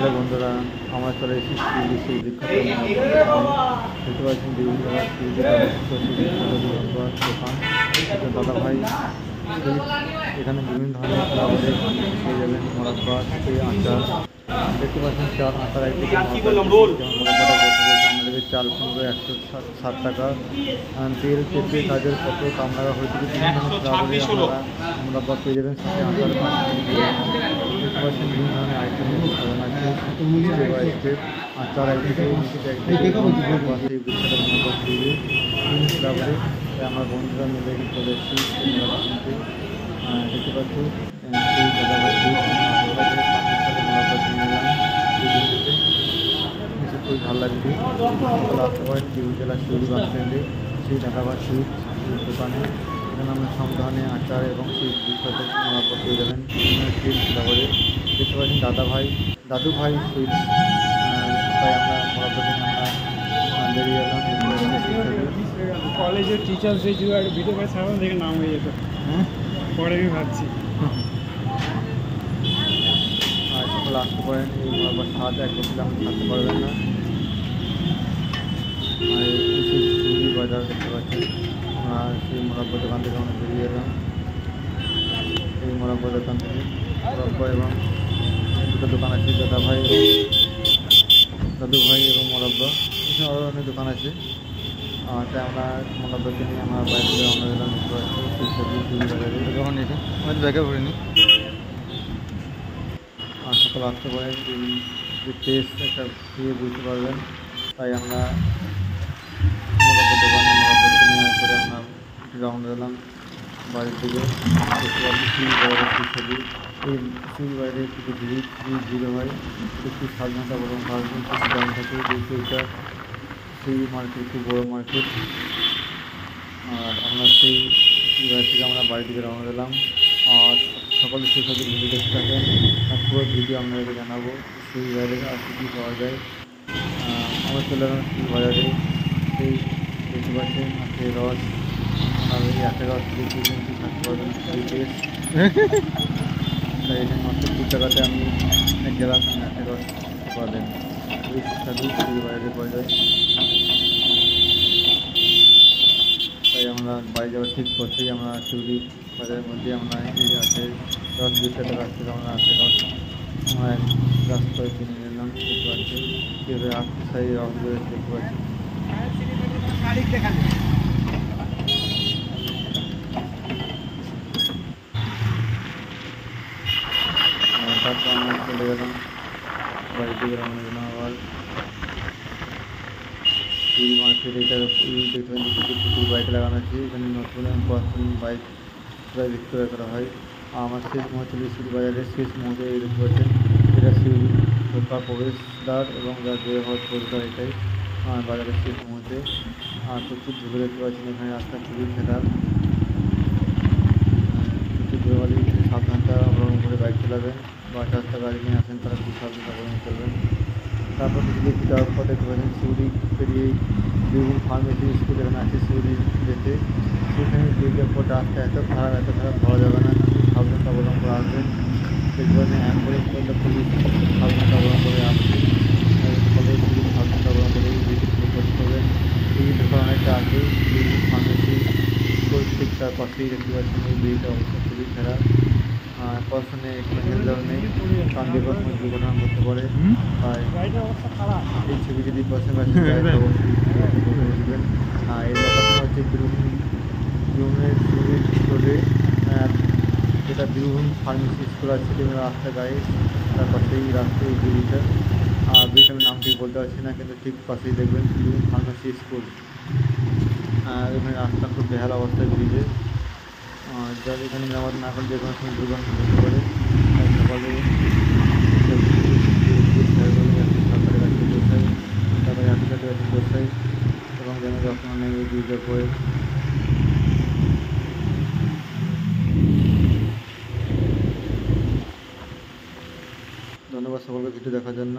Hello বন্ধুরা, আমরা চলে এসেছি সেই বিখ্যাত দেখতে পাচ্ছেন বিভিন্ন দোকান। দাদা ভাই এখানে বিভিন্ন ধরনের খাবারের পেয়ে যাবেন, মোরাব্বা থেকে আচার। দেখতে পাচ্ছেন চাল আটার আমাদের চাল পনেরো 160 টাকা, তেল পেঁপে কাজের কত কামড়া হয়েছে বিভিন্ন ধরনের খাবারে আপনারা মোরাব্বা পেয়ে যাবেন, সাথে আচার দেখতে পাচ্ছেন বিভিন্ন ধরনের আইটেম সাজানো আছে। আচার একদিকে ফ্লেভারে আমার বন্ধুরা মিলে চলে এসেছি দেখতে পাচ্ছি খুবই ভালো লাগছে। আসতে পারেন টিভি জেলা শিউরি বাস স্ট্যান্ডে সেই ঢাকাবাদ সুইট দোকানে। এখানে আমরা সব ধরনের আচার এবং সেই বিখ্যাত পেয়ে যাবেন সুইট ফ্লেভারে। দেখতে পাচ্ছেন দাদু ভাই সুইট, তাই আমরা মোরাব্বা আমরা বেরিয়ে এলাম। কলেজের টিচার্স ডে ছিল, একটা ভিডিও করে ছাড়ানো দেখে নাম হয়ে যেত। হ্যাঁ, পরে আমি ভাবছি আর সকলে আসতে পারেন। এই মোরাব্বার স্বাদ একবার খেলে আপনি থাকতে পারবেন না। আর এই চুরি বাজার দেখতে পাচ্ছেন, আর সেই মোরাব্বা দোকান থেকে আমরা বেরিয়ে এলাম। এই মোরাব্বা দোকান থেকে মোরাব্বা এবং দুটো দোকান আছে, দাদু ভাই এবং মোরাব্বা। এখানে আরও অনেক দোকান আছে। তাই আমরা মোরাব্বাকে নিয়ে আমরা বাইরে রওনা দিলাম। দেখতে পাচ্ছি চুরি বাজারে যখন এটা আমাদের ব্যাগে ভরিনি। আর সকাল আসতে পারেন যে টেস্ট একটা খেয়ে বুঝতে পারবেন। তাই আমরা মোরাব্বা দোকানে মোরাব্বাকে নিয়ে করে আমরা রওনা দিলাম বাড়ির দিকে। দেখতে পাচ্ছি চুরি বাজারের ছবি। এই চুরি বাইরে কিছু ভিড় হয়, একটু স্বাধীনতা বরং ভারতের কিছু দাম থাকে। যেহেতু এটা সেই মার্কেট খুব বড়ো মার্কেট। আর আমরা সেই বাড়ি থেকে আমরা বাড়ির দিকে রওনা দিলাম। আর সকলে সেই সব ভিডিও দেখতে থাকেন, আর পুরো ভিডিও আপনাদেরকে জানাবো সেই বাইরে আর কী কী পাওয়া যায়। আমরা চলে এলাম সেই বাজারে। সেই দেখতে পাচ্ছেন আছে রস, আর ওই একটা রস দিয়ে থাকতে পারবেন সেই টেস্ট। তাই এখানে মাত্র 2 টাকাতে আমি গেলাম, একটা রস পাবেন। এই সুস্বাদু সেই বাইরে পাওয়া যায়। তাই আমরা বাড়ি যাওয়ার ঠিক পথেই আমরা চুরি বাজারের মধ্যে আমরা এই আছে রস বিক্রেতার কাছ থেকে আমরা আছে রস আমরা রাস্তায় কিনে নিলাম। দেখতে পাচ্ছি কীভাবে সাই রস বেরোচ্ছে, দেখতে পাচ্ছি। তারপর আমরা চলে গেলাম বাড়ির দিকে রওনা দিলাম আবার। এই মার্কেট এটা দেখতে পাচ্ছি প্রচুর বাইক লাগানো আছে। এখানে নতুন এবং পুরাতন বাইক প্রায় বিক্রয় করা হয়। আমার শেষ মুহূর্তে চুরি বাজারের শেষ মুহূর্তে এই দেখতে পাচ্ছেন এটা শিউরি ঢোকা প্রবেশদ্বার এবং যার বের হওয়ার প্রবেশদ্বার, এটাই বাজারের শেষ মুহূর্তে। আর প্রচুর ধুলো দেখতে পাচ্ছেন এখানে, রাস্তা খুবই খারাপ। প্রচুর ধুলোবালি, সাবধানতা অবলম্বন করে বাইক চালাবেন বা 4 চাকা গাড়ি নিয়ে আসেন, তারা খুব সাবধানতা অবলম্বন করবেন। তারপর কিছু দেখতে যাওয়ার পর দেখতে পাচ্ছেন শিউরি পেরিয়ে বীরভূম ফার্মেসি স্কুল এখানে আছে শিউরি যেতে। সেখানে ব্রিজের পর রাস্তা এত খারাপ ভাবা যাবে না, সাবধানতা অবলম্বন করে আসবেন। দেখতে পাচ্ছেন অ্যাম্বুলেন্স করলে পুলিশ সাবধানতা অবলম্বন করে আসছে, ফলে পুলিশ সাবধানতা অবলম্বন করে এই ব্রিজ করতে করবেন। এই দোকান অনেকটা আছে বীরভূম ফার্মেসি স্কুল, ঠিক তার পাশেই দেখতে পাচ্ছেন এই ব্রিজটা অবস্থা খুবই খারাপ। পড়াশোনায় এখানে হেলদার নেই, কারণ যে কোনো সময় দুর্ঘটনা ঘটতে পারে। তাই এই ছবি যদি পছন্দ হয় অবশ্যই দেবেন। এই লোকেশন হচ্ছে বীরভূমের শিউরি রোডে, যেটা বীরভূম ফার্মেসি স্কুল আছে রাস্তা গায়ে, তার পাশেই রাস্তায় ব্রিজটা। আর ব্রিজটার নাম ঠিক বলতে পারছি না, কিন্তু ঠিক পাশেই দেখবেন বীরভূম ফার্মেসি স্কুল। এখানে রাস্তা খুব বেহাল অবস্থায় ব্রিজে। যার এখানে মেরামত না করলে যে কোনো সময় দুর্ঘটনা ঘটতে পারে। তাই সকালে সরকারের কাছে বসাই, তারপরে আধিকারিকের কাছে বসাই এবং যেন যত্ন নেই এই ব্রিজের পরে। ধন্যবাদ সকলকে ভিডিও দেখার জন্য।